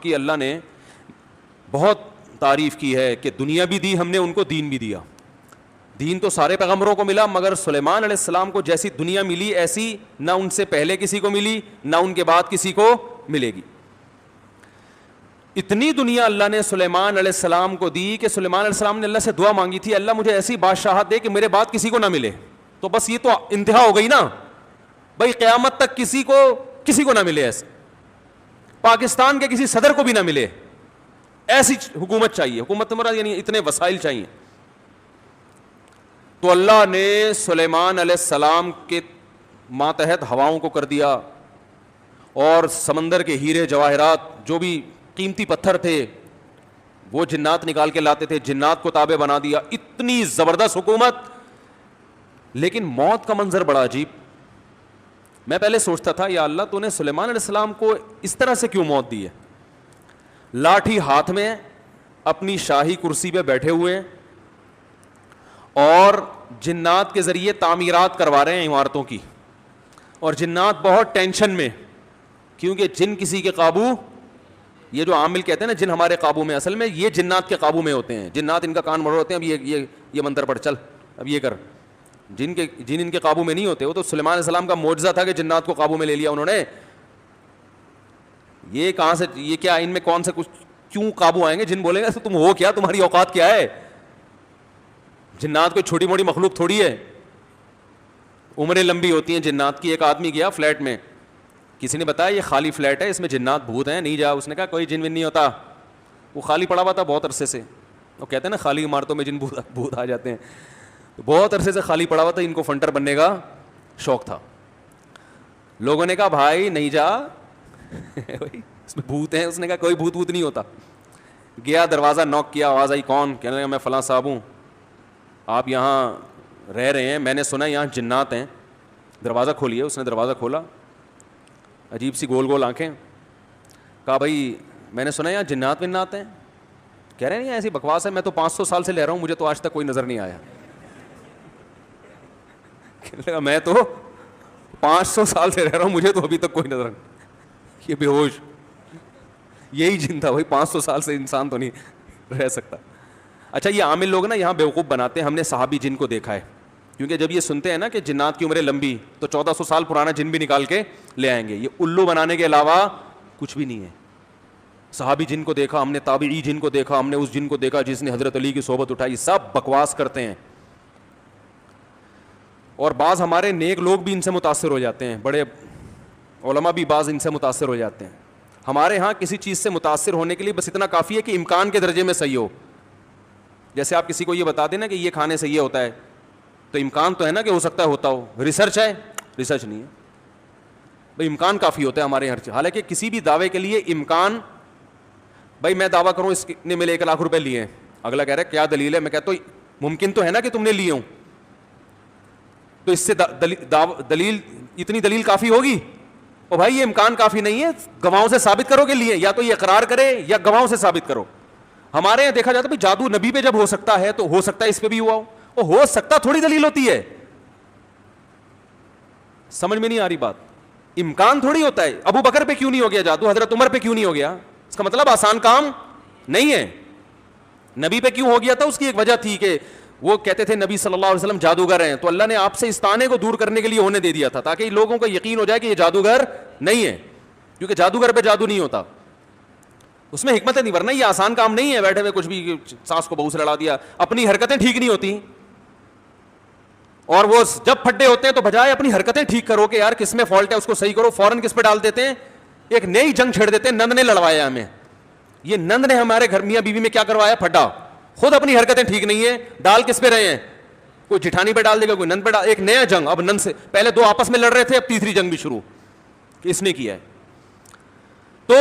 کی اللہ نے بہت تعریف کی ہے کہ دنیا بھی دی ہم نے ان کو, دین بھی دیا. دین تو سارے پیغمبروں کو ملا, مگر سلیمان علیہ السلام کو جیسی دنیا ملی ایسی نہ ان سے پہلے کسی کو ملی نہ ان کے بعد کسی کو ملے گی. اتنی دنیا اللہ نے سلیمان علیہ السلام کو دی کہ سلیمان علیہ السلام نے اللہ سے دعا مانگی تھی, اللہ مجھے ایسی بادشاہت دے کہ میرے بعد کسی کو نہ ملے. تو بس یہ تو انتہا ہو گئی نا بھائی, قیامت تک کسی کو نہ ملے, ایسے پاکستان کے کسی صدر کو بھی نہ ملے, ایسی حکومت چاہیے. حکومت مراد یعنی اتنے وسائل چاہیے. تو اللہ نے سلیمان علیہ السلام کے ماتحت ہواؤں کو کر دیا, اور سمندر کے ہیرے جواہرات جو بھی قیمتی پتھر تھے وہ جنات نکال کے لاتے تھے, جنات کو تابع بنا دیا. اتنی زبردست حکومت. لیکن موت کا منظر بڑا عجیب. میں پہلے سوچتا تھا یا اللہ تو نے سلیمان علیہ السلام کو اس طرح سے کیوں موت دی ہے؟ لاٹھی ہاتھ میں اپنی شاہی کرسی پہ بیٹھے ہوئے ہیں اور جنات کے ذریعے تعمیرات کروا رہے ہیں عمارتوں کی, اور جنات بہت ٹینشن میں, کیونکہ جن کسی کے قابو, یہ جو عامل کہتے ہیں نا جن ہمارے قابو میں, اصل میں یہ جنات کے قابو میں ہوتے ہیں. جنات ان کا کان مروڑ ہوتے ہیں, اب یہ منتر پڑھ, چل اب یہ کر. جن ان کے قابو میں نہیں ہوتے. وہ تو سلیمان علیہ السلام کا معجزہ تھا کہ جنات کو قابو میں لے لیا انہوں نے. یہ کہاں سے, یہ کیا ان میں کون سے کچھ کیوں قابو آئیں گے؟ جن بولیں گے تم ہو کیا, تمہاری اوقات کیا ہے؟ جنات کوئی چھوٹی موٹی مخلوق تھوڑی ہے, عمریں لمبی ہوتی ہیں جنات کی. ایک آدمی گیا فلیٹ میں, کسی نے بتایا یہ خالی فلیٹ ہے, اس میں جنات بھوت ہیں, نہیں جا. اس نے کہا کوئی جن ون نہیں ہوتا. وہ خالی پڑا ہوا تھا بہت عرصے سے. وہ کہتے ہیں نا خالی عمارتوں میں جن بھوت آ جاتے ہیں. بہت عرصے سے خالی پڑا ہوا تھا, ان کو فنٹر بننے کا شوق تھا. لوگوں نے کہا بھائی نہیں جا, اس میں بھوت ہیں. اس نے کہا کوئی بھوت نہیں ہوتا. گیا, دروازہ نوک کیا, آواز آئی کون؟ کہنے لگا میں فلاں صاحب ہوں, آپ یہاں رہ رہے ہیں, میں نے سنا یہاں جنات ہیں. دروازہ کھولیے. اس نے دروازہ کھولا, عجیب سی گول گول آنکھیں. کہا بھائی میں نے سنا یہاں جنات ونات ہیں. کہہ رہے ہیں ایسی بکواس ہے, میں تو 500 سال سے لے رہا ہوں, مجھے تو آج تک کوئی نظر نہیں آیا. کہنے لگا میں تو 500 سال سے رہ رہا ہوں, مجھے تو ابھی تک کوئی نظر نہیں. یہ بے ہوش, یہی جن تھا بھائی. 500 سال سے انسان تو نہیں رہ سکتا. اچھا یہ عامل لوگ نا یہاں بیوقوف بناتے ہیں. ہم نے صحابی جن کو دیکھا ہے, کیونکہ جب یہ سنتے ہیں نا کہ جنات کی عمریں لمبی, تو 1400 سال پرانا جن بھی نکال کے لے آئیں گے. یہ الو بنانے کے علاوہ کچھ بھی نہیں ہے. صحابی جن کو دیکھا ہم نے, تابعی جن کو دیکھا ہم نے, اس جن کو دیکھا جس نے حضرت علی کی صحبت اٹھائی. سب بکواس کرتے ہیں. اور بعض ہمارے نیک لوگ بھی ان سے متاثر ہو جاتے ہیں, بڑے علماء بھی بعض ان سے متاثر ہو جاتے ہیں. ہمارے ہاں کسی چیز سے متاثر ہونے کے لیے بس اتنا کافی ہے کہ امکان کے درجے میں صحیح ہو. جیسے آپ کسی کو یہ بتا دیں نا کہ یہ کھانے سے یہ ہوتا ہے, تو امکان تو ہے نا کہ ہو سکتا ہے ہوتا ہو. ریسرچ ہے؟ ریسرچ نہیں ہے بھائی, امکان کافی ہوتا ہے ہمارے ہر چیز. حالانکہ کسی بھی دعوے کے لیے امکان, بھائی میں دعویٰ کروں اس نے میرے 1 لاکھ روپے لیے ہیں, اگلا کہہ رہا ہے کیا دلیل ہے؟ میں کہتا ہوں ممکن تو ہے نا کہ تم نے لیے ہوں, تو اس سے دلیل اتنی دلیل کافی ہوگی. اور بھائی یہ امکان کافی نہیں ہے, گواہوں سے ثابت کرو کہ لیے, یا تو یہ اقرار کرے یا گواہوں سے ثابت کرو. ہمارے یہاں دیکھا جاتا ہے جادو نبی پہ جب ہو سکتا ہے تو ہو سکتا ہے اس پہ بھی ہوا ہو. وہ ہو سکتا تھوڑی دلیل ہوتی ہے. سمجھ میں نہیں آ رہی بات. امکان تھوڑی ہوتا ہے. ابو بکر پہ کیوں نہیں ہو گیا جادو, حضرت عمر پہ کیوں نہیں ہو گیا؟ اس کا مطلب آسان کام نہیں ہے. نبی پہ کیوں ہو گیا تھا؟ اس کی ایک وجہ تھی کہ وہ کہتے تھے نبی صلی اللہ علیہ وسلم جادوگر ہیں, تو اللہ نے آپ سے اس طعنے کو دور کرنے کے لیے ہونے دے دیا تھا, تاکہ لوگوں کو یقین ہو جائے کہ یہ جادوگر نہیں ہے, کیونکہ جادوگر پہ جادو نہیں ہوتا. اس میں حکمت نہیں, ورنہ یہ آسان کام نہیں ہے بیٹھے ہوئے کچھ بھی سانس کو بہو سے لڑا دیا. اپنی حرکتیں ٹھیک نہیں ہوتی, اور وہ جب پھڈے ہوتے ہیں تو بجائے اپنی حرکتیں ٹھیک کرو کہ یار کس میں فالٹ ہے اس کو صحیح کرو, فوراً کس پہ ڈال دیتے ہیں, ایک نئی جنگ چھیڑ دیتے ہیں. نند نے لڑوایا ہمیں, یہ نند نے ہمارے گھر میاں بیوی میں کیا کروایا؟ پھڈا. خود اپنی حرکتیں ٹھیک نہیں ہے, ڈال کس پہ رہے ہیں؟ کوئی جٹھانی پہ ڈال دے گا, کوئی نند پہ ڈال. ایک نیا جنگ. اب نند سے پہلے 2 آپس میں لڑ رہے تھے, اب تیسری جنگ بھی شروع اس نے کیا ہے. تو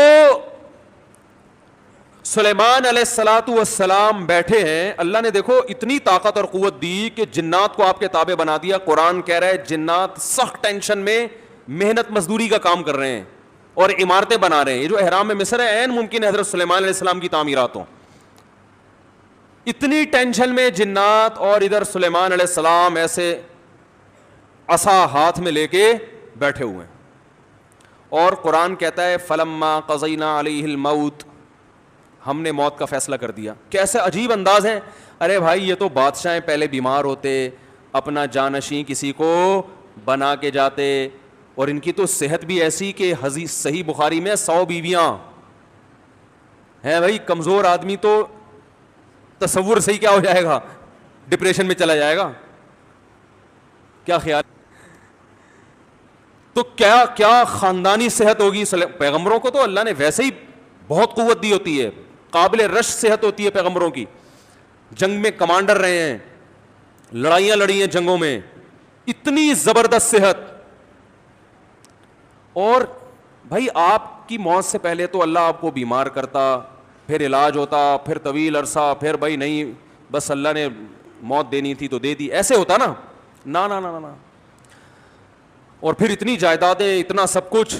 سلیمان علیہ الصلوۃ والسلام بیٹھے ہیں, اللہ نے دیکھو اتنی طاقت اور قوت دی کہ جنات کو آپ کے تابع بنا دیا. قرآن کہہ رہا ہے جنات سخت ٹینشن میں محنت مزدوری کا کام کر رہے ہیں اور عمارتیں بنا رہے ہیں. یہ جو احرام مصر ہے عین ممکن ہے حضرت سلیمان علیہ السلام کی تعمیرات ہوں. اتنی ٹینشن میں جنات, اور ادھر سلیمان علیہ السلام ایسے عصا ہاتھ میں لے کے بیٹھے ہوئے ہیں. اور قرآن کہتا ہے فلما قضینا علیہ الموت، ہم نے موت کا فیصلہ کر دیا. کیسے عجیب انداز ہے. ارے بھائی یہ تو بادشاہ پہلے بیمار ہوتے اپنا جانشین کسی کو بنا کے جاتے، اور ان کی تو صحت بھی ایسی کہ حدیث صحیح بخاری میں 100 بیویاں ہیں. بھائی کمزور آدمی تو تصور صحیح کیا ہو جائے گا، ڈپریشن میں چلا جائے گا. کیا خیال؟ تو کیا کیا خاندانی صحت ہوگی. پیغمبروں کو تو اللہ نے ویسے ہی بہت قوت دی ہوتی ہے، قابل رشک صحت ہوتی ہے پیغمبروں کی. جنگ میں کمانڈر رہے ہیں، لڑائیاں لڑی ہیں جنگوں میں، اتنی زبردست صحت. اور بھائی آپ کی موت سے پہلے تو اللہ آپ کو بیمار کرتا، پھر علاج ہوتا، پھر طویل عرصہ، پھر بھائی نہیں بس اللہ نے موت دینی تھی تو دے دی، ایسے ہوتا نا. نا نا نا نا. اور پھر اتنی جائیدادیں، اتنا سب کچھ،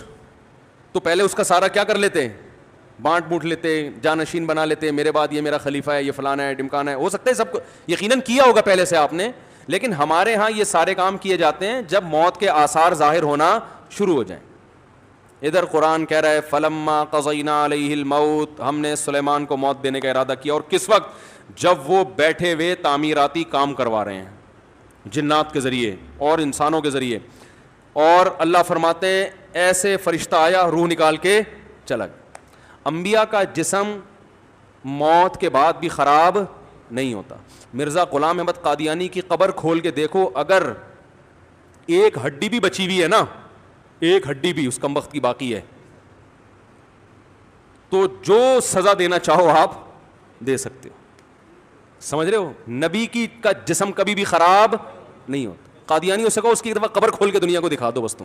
تو پہلے اس کا سارا کیا کر لیتے، بانٹ بوٹ لیتے، جانشین بنا لیتے، میرے بعد یہ میرا خلیفہ ہے، یہ فلانا ہے ڈمکانا ہے. ہو سکتا ہے سب کو یقیناً کیا ہوگا پہلے سے آپ نے، لیکن ہمارے ہاں یہ سارے کام کیے جاتے ہیں جب موت کے آثار ظاہر ہونا شروع ہو جائیں. ادھر قرآن کہہ رہا ہے فلما قضینا علیہ الموت، ہم نے سلیمان کو موت دینے کا ارادہ کیا. اور کس وقت؟ جب وہ بیٹھے ہوئے تعمیراتی کام کروا رہے ہیں جنات کے ذریعے اور انسانوں کے ذریعے. اور اللہ فرماتے ہیں ایسے فرشتہ آیا، روح نکال کے چلا گیا. انبیاء کا جسم موت کے بعد بھی خراب نہیں ہوتا. مرزا غلام احمد قادیانی کی قبر کھول کے دیکھو، اگر ایک ہڈی بھی بچی ہوئی ہے نا، ایک ہڈی بھی اس کمبخت کی باقی ہے، تو جو سزا دینا چاہو آپ دے سکتے ہو. سمجھ رہے ہو؟ نبی کی کا جسم کبھی بھی خراب نہیں ہوتا. قادیانی ہو سکا اس کی ایک دفعہ قبر کھول کے دنیا کو دکھا دو بس. تم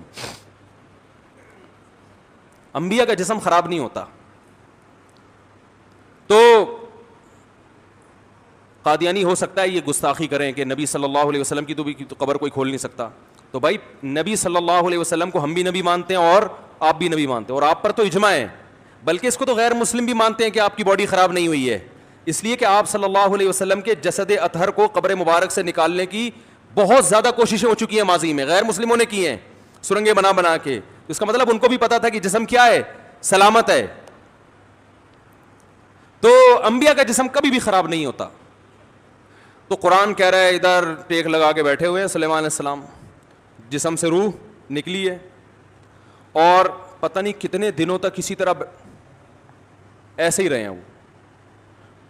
انبیاء کا جسم خراب نہیں ہوتا. تو قادیانی ہو سکتا ہے یہ گستاخی کریں کہ نبی صلی اللہ علیہ وسلم کی تو قبر کوئی کھول نہیں سکتا. تو بھائی نبی صلی اللہ علیہ وسلم کو ہم بھی نبی مانتے ہیں اور آپ بھی نبی مانتے ہیں، اور آپ پر تو اجماع ہے، بلکہ اس کو تو غیر مسلم بھی مانتے ہیں کہ آپ کی باڈی خراب نہیں ہوئی ہے، اس لیے کہ آپ صلی اللہ علیہ وسلم کے جسد اطہر کو قبر مبارک سے نکالنے کی بہت زیادہ کوششیں ہو چکی ہیں ماضی میں، غیر مسلموں نے کی ہیں سرنگیں بنا بنا کے. اس کا مطلب ان کو بھی پتا تھا کہ جسم کیا ہے، سلامت ہے. تو انبیاء کا جسم کبھی بھی خراب نہیں ہوتا. تو قرآن کہہ رہا ہے ادھر ٹیک لگا کے بیٹھے ہوئے ہیں سلیمان علیہ السلام، جسم سے روح نکلی ہے، اور پتہ نہیں کتنے دنوں تک اسی طرح ایسے ہی رہے ہیں.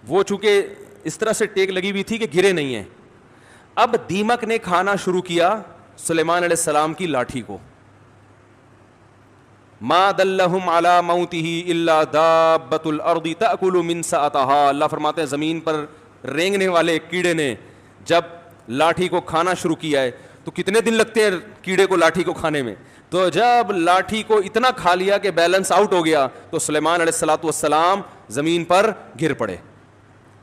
وہ چونکہ اس طرح سے ٹیک لگی ہوئی تھی کہ گرے نہیں ہیں. اب دیمک نے کھانا شروع کیا سلیمان علیہ السلام کی لاٹھی کو. ما دلہم علی موتہ الا دابۃ الارض تأکل من سأتہا. اللہ فرماتے ہیں زمین پر رینگنے والے کیڑے نے جب لاٹھی کو کھانا شروع کیا ہے تو کتنے دن لگتے ہیں کیڑے کو لاٹھی کو کھانے میں. تو جب لاٹھی کو اتنا کھا لیا کہ بیلنس آؤٹ ہو گیا تو سلیمان علیہ السلام زمین پر گر پڑے.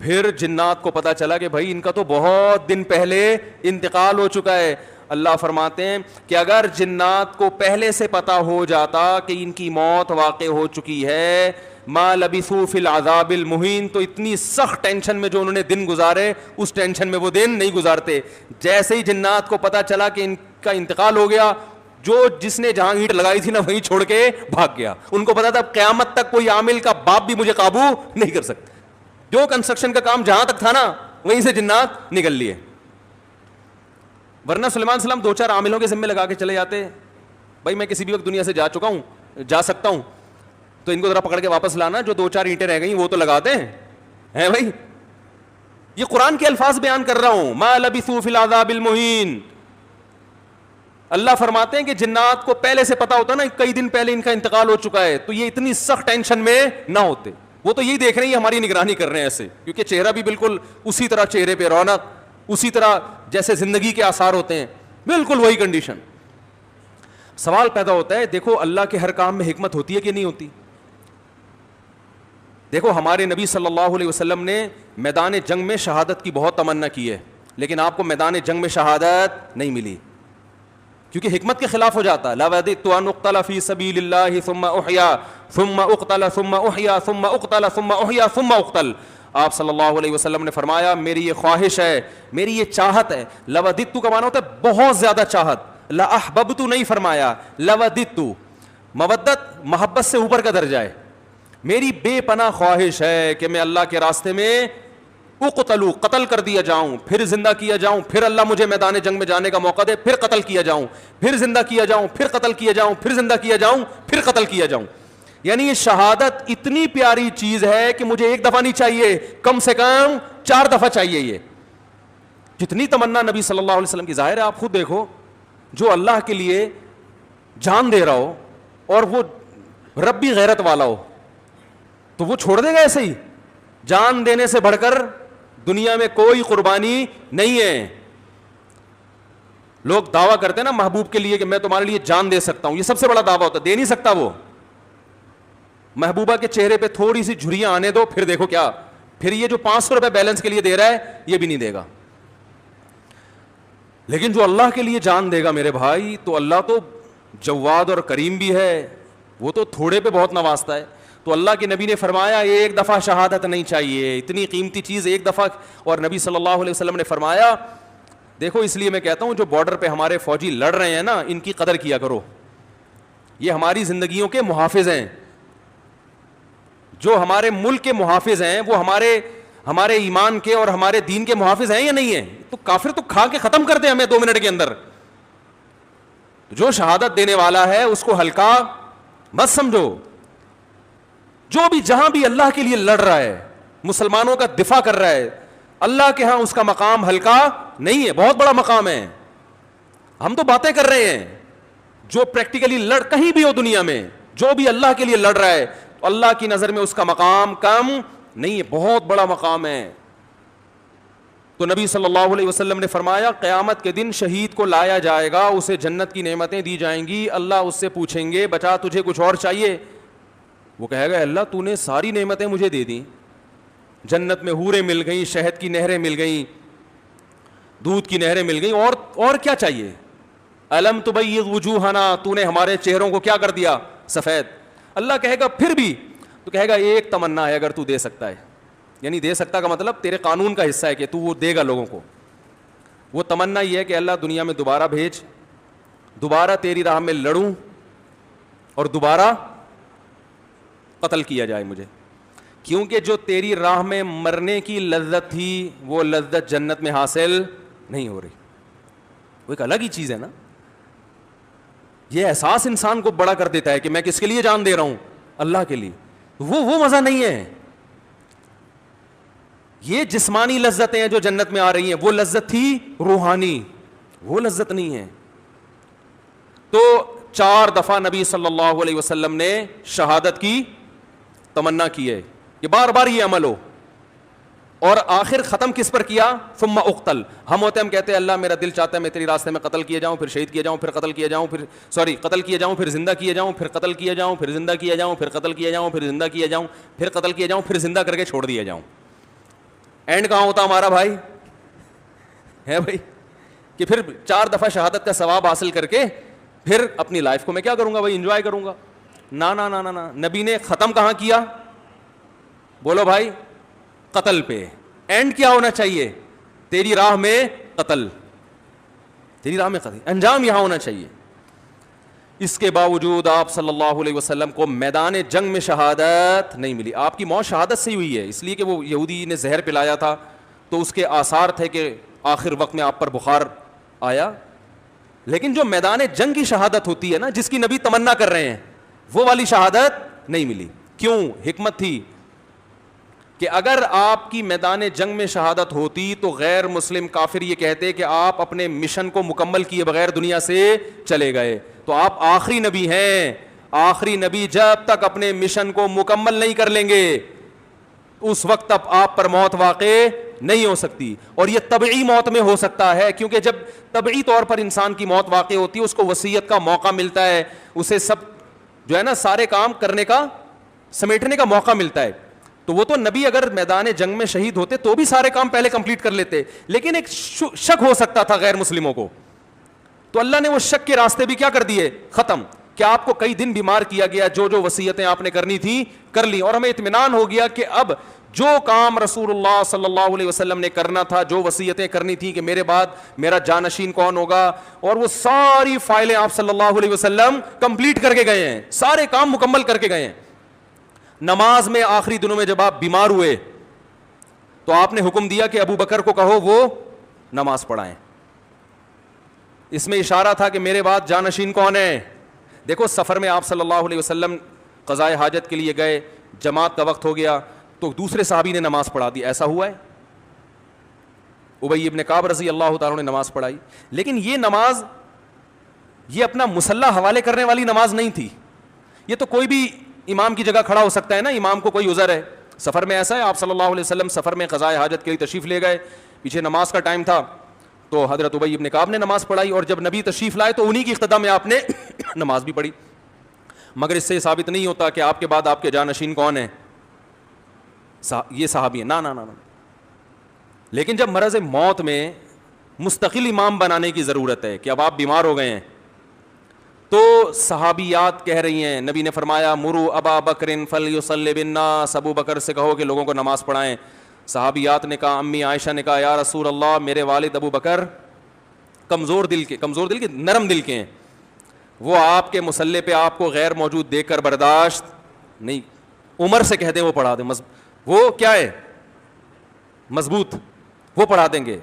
پھر جنات کو پتا چلا کہ بھائی ان کا تو بہت دن پہلے انتقال ہو چکا ہے. اللہ فرماتے ہیں کہ اگر جنات کو پہلے سے پتا ہو جاتا کہ ان کی موت واقع ہو چکی ہے، ما لبثوا فی العذاب المہین، تو اتنی سخت ٹینشن میں جو انہوں نے دن گزارے اس ٹینشن میں وہ دن نہیں گزارتے. جیسے ہی جنات کو پتا چلا کہ ان کا انتقال ہو گیا، جس نے جہاں اینٹ لگائی تھی نا وہیں چھوڑ کے بھاگ گیا. ان کو پتا تھا قیامت تک کوئی عامل کا باپ بھی مجھے قابو نہیں کر سکتا. جو کنسٹرکشن کا کام جہاں تک تھا نا وہیں سے جنات نکل لیے. ورنہ سلیمان علیہ السلام 2-4 عاملوں کے ذمے لگا کے چلے جاتے، بھائی میں کسی بھی وقت دنیا سے جا چکا ہوں، جا سکتا ہوں، تو ان کو ذرا پکڑ کے واپس لانا، جو 2-4 اینٹیں رہ گئی وہ تو لگاتے ہیں بھائی. یہ قرآن کے الفاظ بیان کر رہا ہوں، ما لبثوا فی العذاب المہین. اللہ فرماتے ہیں کہ جنات کو پہلے سے پتا ہوتا نا کئی دن پہلے ان کا انتقال ہو چکا ہے تو یہ اتنی سخت ٹینشن میں نہ ہوتے. وہ تو یہی دیکھ رہے ہیں ہماری نگرانی کر رہے ہیں ایسے، کیونکہ چہرہ بھی بالکل اسی طرح، چہرے پہ رونق اسی طرح جیسے زندگی کے آثار ہوتے ہیں، بالکل وہی کنڈیشن. سوال پیدا ہوتا ہے، دیکھو اللہ کے ہر کام میں حکمت ہوتی ہے کہ نہیں ہوتی؟ دیکھو ہمارے نبی صلی اللہ علیہ وسلم نے میدان جنگ میں شہادت کی بہت تمنا کی ہے، لیکن آپ کو میدان جنگ میں شہادت نہیں ملی کیونکہ حکمت کے خلاف ہو جاتا. لَوَدِدتُّ أَنْ أُقْتَلَ فِي سَبِيلِ اللَّهِ ثُمَّ أُحْيَا ثُمَّ أُقْتَلَ ثُمَّ أُحْيَا ثُمَّ أُقْتَلَ ثُمَّ أُحْيَا ثُمَّ أُقْتَلَ. آپ صلی اللہ علیہ وسلم نے فرمایا میری یہ خواہش ہے، میری یہ چاہت ہے. لَوَدِدتُّ کا معنی ہوتا ہے بہت زیادہ چاہت، لَأَحْبَبْتُ نہیں فرمایا، لَوَدِدتُّ مودت محبت سے اوپر کا درجہ ہے. میری بے پناہ خواہش ہے کہ میں اللہ کے راستے میں اقتلوا قتل کر دیا جاؤں, پھر زندہ کیا جاؤں, پھر اللہ مجھے میدان جنگ میں جانے کا موقع دے, پھر قتل کیا جاؤں, پھر زندہ کیا جاؤں, پھر قتل کیا جاؤں, پھر زندہ کیا جاؤں, پھر قتل کیا جاؤں. یعنی یہ شہادت اتنی پیاری چیز ہے کہ مجھے ایک دفعہ نہیں چاہیے, کم سے کم 4 دفعہ چاہیے. یہ جتنی تمنا نبی صلی اللہ علیہ وسلم کی. ظاہر ہے آپ خود دیکھو, جو اللہ کے لیے جان دے رہا ہو اور وہ ربی غیرت والا ہو تو وہ چھوڑ دے گا ایسے ہی؟ جان دینے سے بڑھ کر دنیا میں کوئی قربانی نہیں ہے. لوگ دعویٰ کرتے ہیں نا محبوب کے لیے کہ میں تمہارے لیے جان دے سکتا ہوں, یہ سب سے بڑا دعویٰ ہوتا ہے. دے نہیں سکتا وہ. محبوبہ کے چہرے پہ تھوڑی سی جھریاں آنے دو, پھر دیکھو کیا, پھر یہ جو 500 روپے بیلنس کے لیے دے رہا ہے یہ بھی نہیں دے گا. لیکن جو اللہ کے لیے جان دے گا میرے بھائی, تو اللہ تو جواد اور کریم بھی ہے, وہ تو تھوڑے پہ بہت نوازتا ہے. تو اللہ کے نبی نے فرمایا ایک دفعہ شہادت نہیں چاہیے, اتنی قیمتی چیز ایک دفعہ. اور نبی صلی اللہ علیہ وسلم نے فرمایا, دیکھو اس لیے میں کہتا ہوں جو بارڈر پہ ہمارے فوجی لڑ رہے ہیں نا, ان کی قدر کیا کرو. یہ ہماری زندگیوں کے محافظ ہیں. جو ہمارے ملک کے محافظ ہیں وہ ہمارے ایمان کے اور ہمارے دین کے محافظ ہیں یا نہیں ہیں؟ تو کافر تو کھا کے ختم کر دے ہمیں 2 منٹ کے اندر. جو شہادت دینے والا ہے اس کو ہلکا مت سمجھو. جو بھی جہاں بھی اللہ کے لیے لڑ رہا ہے, مسلمانوں کا دفاع کر رہا ہے, اللہ کے ہاں اس کا مقام ہلکا نہیں ہے, بہت بڑا مقام ہے. ہم تو باتیں کر رہے ہیں, جو پریکٹیکلی لڑ کہیں بھی ہو دنیا میں, جو بھی اللہ کے لیے لڑ رہا ہے, تو اللہ کی نظر میں اس کا مقام کم نہیں ہے, بہت بڑا مقام ہے. تو نبی صلی اللہ علیہ وسلم نے فرمایا قیامت کے دن شہید کو لایا جائے گا, اسے جنت کی نعمتیں دی جائیں گی. اللہ اس سے پوچھیں گے بچا تجھے کچھ اور چاہیے؟ وہ کہے گا اللہ تو نے ساری نعمتیں مجھے دے دیں, جنت میں حوریں مل گئیں, شہد کی نہریں مل گئیں, دودھ کی نہریں مل گئیں, اور کیا چاہیے؟ الم تبیض وجوہنا, تو نے ہمارے چہروں کو کیا کر دیا؟ سفید. اللہ کہے گا پھر بھی؟ تو کہے گا ایک تمنا ہے اگر تو دے سکتا ہے. یعنی دے سکتا کا مطلب تیرے قانون کا حصہ ہے کہ تو وہ دے گا لوگوں کو. وہ تمنا یہ ہے کہ اللہ دنیا میں دوبارہ بھیج, دوبارہ تیری راہ میں لڑوں اور دوبارہ قتل کیا جائے مجھے. کیونکہ جو تیری راہ میں مرنے کی لذت تھی وہ لذت جنت میں حاصل نہیں ہو رہی. وہ ایک الگ ہی چیز ہے نا. یہ احساس انسان کو بڑا کر دیتا ہے کہ میں کس کے لیے جان دے رہا ہوں؟ اللہ کے لیے. وہ مزہ نہیں ہے. یہ جسمانی لذتیں ہیں جو جنت میں آ رہی ہیں, وہ لذت تھی روحانی, وہ لذت نہیں ہے. تو 4 دفعہ نبی صلی اللہ علیہ وسلم نے شہادت کی تمنا کی ہے کہ بار بار یہ عمل ہو. اور آخر ختم کس پر کیا؟ ثم اقتل. ہم کہتے ہیں اللہ میرا دل چاہتا ہے میں تیری راستے میں قتل کیا جاؤں, پھر شہید کیا جاؤں, پھر قتل کیا جاؤں, قتل کیا جاؤں, پھر زندہ کیا جاؤں, پھر قتل کیا جاؤں, پھر زندہ کیا جاؤں, پھر قتل کیا جاؤں, پھر زندہ کیا جاؤں, پھر قتل کیا جاؤں, پھر زندہ کر کے چھوڑ دیا جاؤں. اینڈ کہاں ہوتا ہمارا بھائی؟ ہے بھائی کہ پھر 4 دفعہ شہادت کا ثواب حاصل کر کے پھر اپنی لائف کو میں کیا کروں گا بھائی؟ انجوائے کروں گا. نا نا نا نا. نبی نے ختم کہاں کیا؟ بولو بھائی, قتل پہ. اینڈ کیا ہونا چاہیے؟ تیری راہ میں قتل, تیری راہ میں قتل, انجام یہاں ہونا چاہیے. اس کے باوجود آپ صلی اللہ علیہ وسلم کو میدان جنگ میں شہادت نہیں ملی. آپ کی موت شہادت سے ہی ہوئی ہے, اس لیے کہ وہ یہودی نے زہر پلایا تھا تو اس کے آثار تھے کہ آخر وقت میں آپ پر بخار آیا. لیکن جو میدان جنگ کی شہادت ہوتی ہے نا, جس کی نبی تمنا کر رہے ہیں, وہ والی شہادت نہیں ملی. کیوں؟ حکمت تھی کہ اگر آپ کی میدان جنگ میں شہادت ہوتی تو غیر مسلم کافر یہ کہتے کہ آپ اپنے مشن کو مکمل کیے بغیر دنیا سے چلے گئے. تو آپ آخری نبی ہیں. آخری نبی جب تک اپنے مشن کو مکمل نہیں کر لیں گے اس وقت تک آپ پر موت واقع نہیں ہو سکتی. اور یہ طبعی موت میں ہو سکتا ہے, کیونکہ جب طبعی طور پر انسان کی موت واقع ہوتی ہے اس کو وصیت کا موقع ملتا ہے, اسے سب جو ہے نا سارے کام کرنے کا, سمیٹنے کا موقع ملتا ہے. تو وہ تو نبی اگر میدان جنگ میں شہید ہوتے تو بھی سارے کام پہلے کمپلیٹ کر لیتے, لیکن ایک شک ہو سکتا تھا غیر مسلموں کو, تو اللہ نے وہ شک کے راستے بھی کیا کر دیے؟ ختم. کہ آپ کو کئی دن بیمار کیا گیا, جو جو وصیتیں آپ نے کرنی تھی کر لی, اور ہمیں اطمینان ہو گیا کہ اب جو کام رسول اللہ صلی اللہ علیہ وسلم نے کرنا تھا, جو وصیتیں کرنی تھی کہ میرے بعد میرا جانشین کون ہوگا, اور وہ ساری فائلیں آپ صلی اللہ علیہ وسلم کمپلیٹ کر کے گئے ہیں, سارے کام مکمل کر کے گئے ہیں. نماز میں آخری دنوں میں جب آپ بیمار ہوئے تو آپ نے حکم دیا کہ ابو بکر کو کہو وہ نماز پڑھائیں. اس میں اشارہ تھا کہ میرے بعد جانشین کون ہے. دیکھو سفر میں آپ صلی اللہ علیہ وسلم قضائے حاجت کے لیے گئے, جماعت کا وقت ہو گیا تو دوسرے صحابی نے نماز پڑھا دی, ایسا ہوا ہے؟ ابی ابن کعب رضی اللہ تعالیٰ نے نماز پڑھائی, لیکن یہ نماز یہ اپنا مصلی حوالے کرنے والی نماز نہیں تھی. یہ تو کوئی بھی امام کی جگہ کھڑا ہو سکتا ہے نا, امام کو کوئی عذر ہے. سفر میں ایسا ہے, آپ صلی اللہ علیہ وسلم سفر میں قضائے حاجت کے لیے تشریف لے گئے, پیچھے نماز کا ٹائم تھا تو حضرت ابی ابن کعب نے نماز پڑھائی, اور جب نبی تشریف لائے تو انہی کی اقتدا میں آپ نے نماز بھی پڑھی. مگر اس سے ثابت نہیں ہوتا کہ آپ کے بعد آپ کے جانشین کون ہیں, یہ صحابی ہیں, نا نا نا. لیکن جب مرض موت میں مستقل امام بنانے کی ضرورت ہے کہ اب آپ بیمار ہو گئے ہیں, تو صحابیات کہہ رہی ہیں, نبی نے فرمایا مرو ابا بکر فلیصلی بالناس, ابو بکر سے کہو کہ لوگوں کو نماز پڑھائیں. صحابیات نے کہا, امی عائشہ نے کہا یا رسول اللہ میرے والد ابو بکر کمزور دل کے نرم دل کے ہیں, وہ آپ کے مصلی پہ آپ کو غیر موجود دیکھ کر برداشت نہیں, عمر سے کہہ دیں وہ پڑھا دیں, وہ کیا ہے مضبوط, وہ پڑھا دیں گے.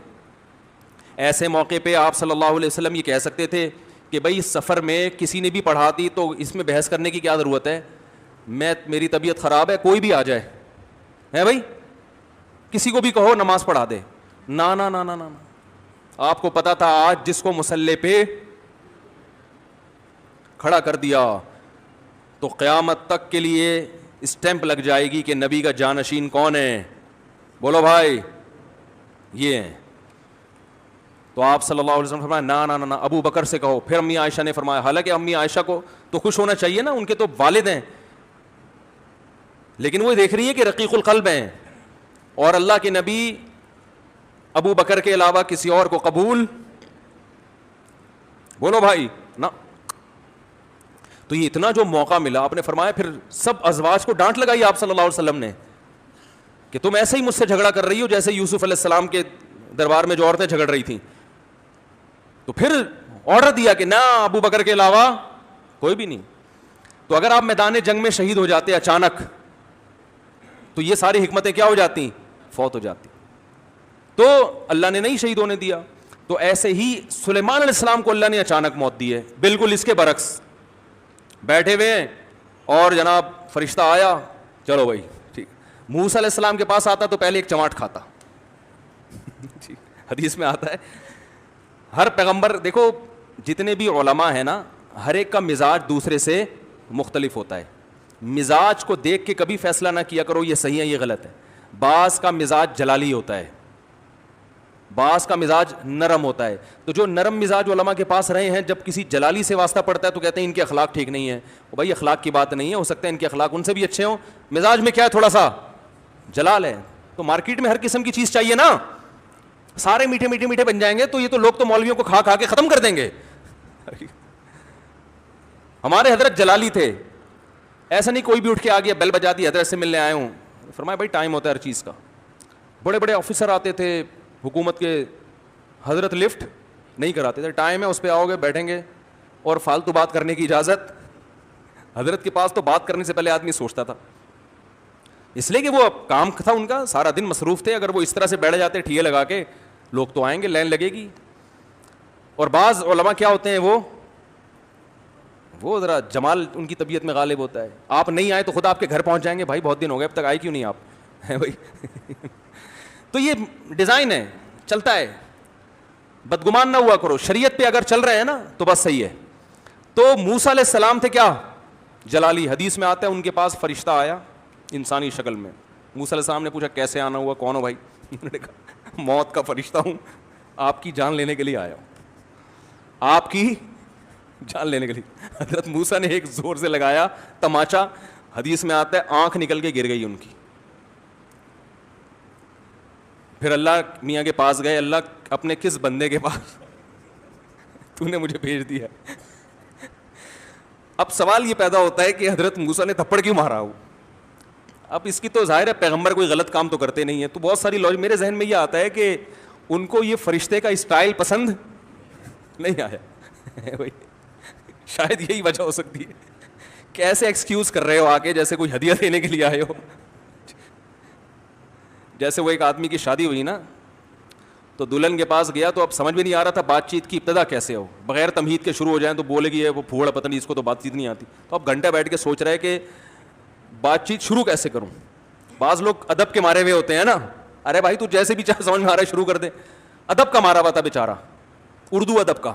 ایسے موقع پہ آپ صلی اللہ علیہ وسلم یہ کہہ سکتے تھے کہ بھائی سفر میں کسی نے بھی پڑھا دی تو اس میں بحث کرنے کی کیا ضرورت ہے, میری طبیعت خراب ہے کوئی بھی آ جائے ہے بھائی, کسی کو بھی کہو نماز پڑھا دے. نا نا نا نا نا, آپ کو پتا تھا آج جس کو مصلی پہ کھڑا کر دیا تو قیامت تک کے لیے اسٹیمپ لگ جائے گی کہ نبی کا جانشین کون ہے. بولو بھائی یہ ہیں. تو آپ صلی اللہ علیہ وسلم فرمایا نا نا نا ابو بکر سے کہو. پھر امی عائشہ نے فرمایا, حالانکہ امی عائشہ کو تو خوش ہونا چاہیے نا, ان کے تو والد ہیں, لیکن وہ دیکھ رہی ہے کہ رقیق القلب ہیں, اور اللہ کے نبی ابو بکر کے علاوہ کسی اور کو قبول, بولو بھائی نا. تو یہ اتنا جو موقع ملا, آپ نے فرمایا پھر سب ازواج کو ڈانٹ لگائی آپ صلی اللہ علیہ وسلم نے کہ تم ایسے ہی مجھ سے جھگڑا کر رہی ہو جیسے یوسف علیہ السلام کے دربار میں جو عورتیں جھگڑ رہی تھیں. تو پھر آرڈر دیا کہ نہ ابو بکر کے علاوہ کوئی بھی نہیں. تو اگر آپ میدان جنگ میں شہید ہو جاتے اچانک تو یہ ساری حکمتیں کیا ہو جاتی, فوت ہو جاتی. تو اللہ نے نہیں شہید ہونے دیا. تو ایسے ہی سلیمان علیہ السلام کو اللہ نے اچانک موت دی ہے, بالکل اس کے برعکس. بیٹھے ہوئے ہیں اور جناب فرشتہ آیا, چلو بھائی ٹھیک. موسیٰ علیہ السلام کے پاس آتا تو پہلے ایک چماٹ کھاتا. حدیث میں آتا ہے ہر پیغمبر, دیکھو جتنے بھی علماء ہیں نا, ہر ایک کا مزاج دوسرے سے مختلف ہوتا ہے. مزاج کو دیکھ کے کبھی فیصلہ نہ کیا کرو یہ صحیح ہے یہ غلط ہے. بعض کا مزاج جلالی ہوتا ہے, بعض کا مزاج نرم ہوتا ہے. تو جو نرم مزاج علماء کے پاس رہے ہیں, جب کسی جلالی سے واسطہ پڑتا ہے تو کہتے ہیں ان کے اخلاق ٹھیک نہیں ہے. بھائی اخلاق کی بات نہیں ہے, ہو سکتا ہے ان کے اخلاق ان سے بھی اچھے ہوں, مزاج میں کیا ہے تھوڑا سا جلال ہے. تو مارکیٹ میں ہر قسم کی چیز چاہیے نا, سارے میٹھے میٹھے میٹھے بن جائیں گے تو یہ تو لوگ تو مولویوں کو کھا کھا کے ختم کر دیں گے. ہمارے حضرت جلالی تھے, ایسا نہیں کوئی بھی اٹھ کے آ گیا بیل بجا دی حضرت سے ملنے آئے ہوں. فرمایا بھائی ٹائم ہوتا ہے ہر چیز کا. بڑے بڑے آفیسر آتے تھے حکومت کے, حضرت لفٹ نہیں کراتے تھے, ٹائم ہے اس پہ آؤ گے بیٹھیں گے, اور فالتو بات کرنے کی اجازت حضرت کے پاس تو بات کرنے سے پہلے آدمی سوچتا تھا, اس لیے کہ وہ کام تھا ان کا, سارا دن مصروف تھے. اگر وہ اس طرح سے بیٹھ جاتے ٹھیے لگا کے, لوگ تو آئیں گے, لائن لگے گی. اور بعض علماء کیا ہوتے ہیں, وہ ذرا جمال ان کی طبیعت میں غالب ہوتا ہے. آپ نہیں آئے تو خود آپ کے گھر پہنچ جائیں گے, بھائی بہت دن ہو گئے اب تک آئے کیوں نہیں آپ, ہے بھائی. تو یہ ڈیزائن ہے, چلتا ہے. بدگمان نہ ہوا کرو, شریعت پہ اگر چل رہے ہیں نا تو بس صحیح ہے. تو موسیٰ علیہ السلام تھے کیا جلالی. حدیث میں آتا ہے ان کے پاس فرشتہ آیا انسانی شکل میں. موسیٰ علیہ السلام نے پوچھا کیسے آنا ہوا, کون ہو بھائی؟ انہوں نے کہا موت کا فرشتہ ہوں, آپ کی جان لینے کے لیے آیا ہوں, آپ کی جان لینے کے لیے. حضرت موسیٰ نے ایک زور سے لگایا تماچا, حدیث میں آتا ہے آنکھ نکل کے گر گئی ان کی. پھر اللہ میاں کے پاس گئے, اللہ اپنے کس بندے کے پاس تو نے مجھے بھیج دیا. اب سوال یہ پیدا ہوتا ہے کہ حضرت موسیٰ نے تھپڑ کیوں مارا ہو؟ اب اس کی تو ظاہر ہے پیغمبر کوئی غلط کام تو کرتے نہیں ہیں, تو بہت ساری لوج میرے ذہن میں یہ آتا ہے کہ ان کو یہ فرشتے کا اسٹائل پسند نہیں آیا. شاید یہی وجہ ہو سکتی ہے. کیسے ایکسکیوز کر رہے ہو آ کے, جیسے کوئی ہدیہ دینے کے لیے آئے ہو. جیسے وہ ایک آدمی کی شادی ہوئی نا, تو دلہن کے پاس گیا تو اب سمجھ میں نہیں آ رہا تھا بات چیت کی ابتدا کیسے ہو, بغیر تمہید کے شروع ہو جائیں تو بولے گی وہ پھوڑا پتہ نہیں اس کو تو بات چیت نہیں آتی. تو اب گھنٹہ بیٹھ کے سوچ رہے کہ بات چیت شروع کیسے کروں. بعض لوگ ادب کے مارے ہوئے ہوتے ہیں نا, ارے بھائی تو جیسے بھی چاہے سمجھ میں آ رہا ہے شروع کر دے. ادب کا مارا ہوا تھا بیچارہ, اردو ادب کا.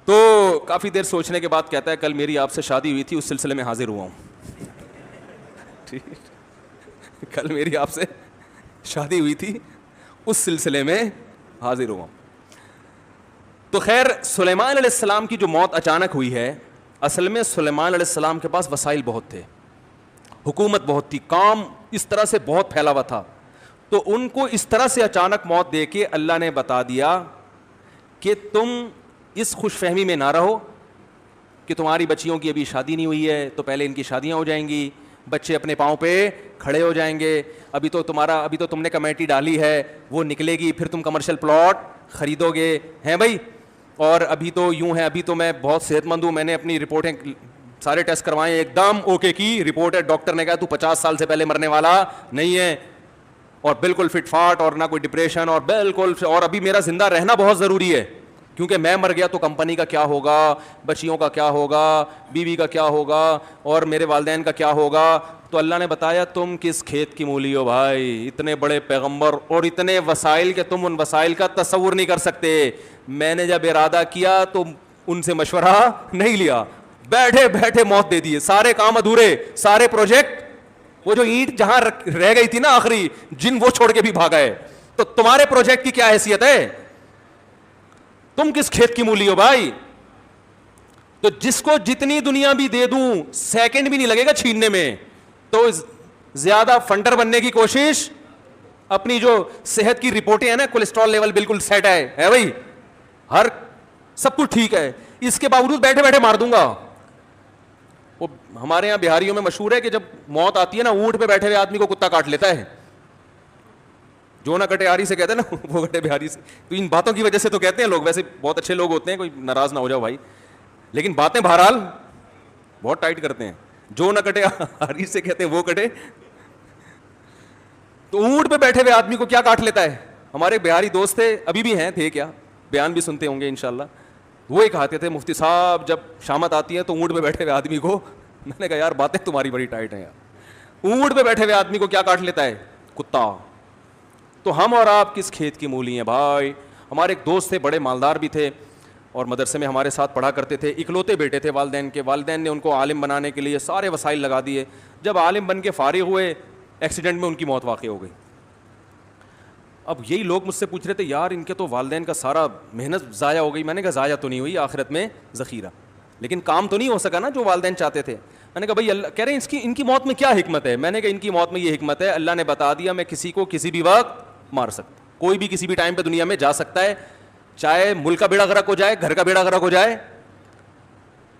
تو کافی دیر سوچنے کے بعد کہتا ہے کل میری آپ سے شادی ہوئی تھی, اس سلسلے میں حاضر ہوا ہوں. کل میری آپ سے شادی ہوئی تھی, اس سلسلے میں حاضر ہوا. تو خیر سلیمان علیہ السلام کی جو موت اچانک ہوئی ہے, اصل میں سلیمان علیہ السلام کے پاس وسائل بہت تھے, حکومت بہت تھی, کام اس طرح سے بہت پھیلا ہوا تھا. تو ان کو اس طرح سے اچانک موت دے کے اللہ نے بتا دیا کہ تم اس خوش فہمی میں نہ رہو کہ تمہاری بچیوں کی ابھی شادی نہیں ہوئی ہے تو پہلے ان کی شادیاں ہو جائیں گی, بچے اپنے پاؤں پہ کھڑے ہو جائیں گے, ابھی تو تم نے کمیٹی ڈالی ہے وہ نکلے گی, پھر تم کمرشل پلاٹ خریدو گے ہیں بھائی, اور ابھی تو یوں ہے, ابھی تو میں بہت صحت مند ہوں, میں نے اپنی رپورٹیں سارے ٹیسٹ کروائے ایک دم اوکے کی رپورٹ ہے, ڈاکٹر نے کہا تو 50 سال سے پہلے مرنے والا نہیں ہے, اور بالکل فٹ فاٹ, اور نہ کوئی ڈپریشن, اور بالکل, اور ابھی میرا زندہ رہنا بہت ضروری ہے کیونکہ میں مر گیا تو کمپنی کا کیا ہوگا, بچیوں کا کیا ہوگا, بیوی کا کیا ہوگا, اور میرے والدین کا کیا ہوگا. تو اللہ نے بتایا تم کس کھیت کی مولی ہو بھائی, اتنے بڑے پیغمبر اور اتنے وسائل کہ تم ان وسائل کا تصور نہیں کر سکتے. میں نے جب ارادہ کیا تو ان سے مشورہ نہیں لیا, بیٹھے بیٹھے موت دے دیے, سارے کام ادھورے, سارے پروجیکٹ, وہ جو اینٹ جہاں رہ گئی تھی نا آخری جن, وہ چھوڑ کے بھی بھاگا ہے. تو تمہارے پروجیکٹ کی کیا حیثیت ہے, تم کس کھیت کی مولی ہو بھائی. تو جس کو جتنی دنیا بھی دے دوں سیکنڈ بھی نہیں لگے گا چھیننے میں, تو زیادہ فنڈر بننے کی کوشش, اپنی جو صحت کی رپورٹیں ہیں نا, کولیسٹرول لیول بالکل سیٹ ہے بھائی, ہر سب کچھ ٹھیک ہے, اس کے باوجود بیٹھے بیٹھے مار دوں گا. وہ ہمارے یہاں بہاریوں میں مشہور ہے کہ جب موت آتی ہے نا, اونٹ پہ بیٹھے ہوئے آدمی کو کتا کاٹ لیتا ہے, جو نہ کٹے آری سے کہتے ہیں نا, وہ کٹے بہاری سے. تو ان باتوں کی وجہ سے تو کہتے ہیں لوگ, ویسے بہت اچھے لوگ ہوتے ہیں, کوئی ناراض نہ ہو جاؤ بھائی, لیکن باتیں بہرحال بہت ٹائٹ کرتے ہیں. جو نہ کٹے آری سے کہتے ہیں وہ کٹے. تو اونٹ پہ بیٹھے ہوئے آدمی کو کیا کاٹ لیتا ہے. ہمارے بہاری دوست تھے, ابھی بھی ہیں, تھے کیا, بیان بھی سنتے ہوں گے انشاءاللہ. وہ ایک کہتے تھے مفتی صاحب جب شامت آتی ہے تو اونٹ پہ بیٹھے ہوئے آدمی کو, میں نے کہا یار باتیں تمہاری بڑی ٹائٹ ہیں یار, اونٹ پہ بیٹھے ہوئے آدمی کو کیا کاٹ لیتا ہے, کتا. تو ہم اور آپ کس کھیت کی مولی ہیں بھائی. ہمارے ایک دوست تھے, بڑے مالدار بھی تھے, اور مدرسے میں ہمارے ساتھ پڑھا کرتے تھے, اکلوتے بیٹے تھے والدین کے. والدین نے ان کو عالم بنانے کے لیے سارے وسائل لگا دیے. جب عالم بن کے فارغ ہوئے, ایکسیڈنٹ میں ان کی موت واقع ہو گئی. اب یہی لوگ مجھ سے پوچھ رہے تھے یار ان کے تو والدین کا سارا محنت ضائع ہو گئی. میں نے کہا ضائع تو نہیں ہوئی, آخرت میں ذخیرہ, لیکن کام تو نہیں ہو سکا نا جو والدین چاہتے تھے. میں نے کہا بھائی اللہ کہہ رہے ہیں ان کی موت میں کیا حکمت ہے. میں نے کہا ان کی موت میں یہ حکمت ہے, اللہ نے بتا دیا میں کسی کو کسی بھی وقت مار سکتا, کوئی بھی کسی بھی ٹائم پہ دنیا میں جا سکتا ہے, چاہے ملک کا بیڑا غرق ہو جائے, گھر کا بیڑا غرق ہو جائے,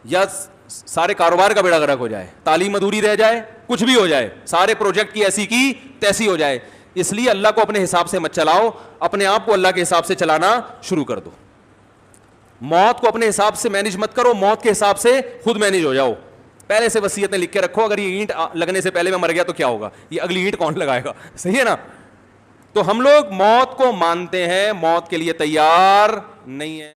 یا سارے کاروبار کا بیڑا غرق ہو جائے, تعلیم ادھوری رہ جائے, کچھ بھی ہو جائے, سارے پروجیکٹ کی ایسی کی تیسی ہو جائے. اس لیے اللہ کو اپنے حساب سے مت چلاؤ, اپنے آپ کو اللہ کے حساب سے چلانا شروع کر دو. موت کو اپنے حساب سے مینیج مت کرو, موت کے حساب سے خود مینیج ہو جاؤ. پہلے سے وصیتیں لکھ کے رکھو, اگر یہ اینٹ لگنے سے پہلے میں مر گیا تو کیا ہوگا, یہ اگلی اینٹ کون لگائے گا, صحیح ہے نا. تو ہم لوگ موت کو مانتے ہیں, موت کے لیے تیار نہیں ہے.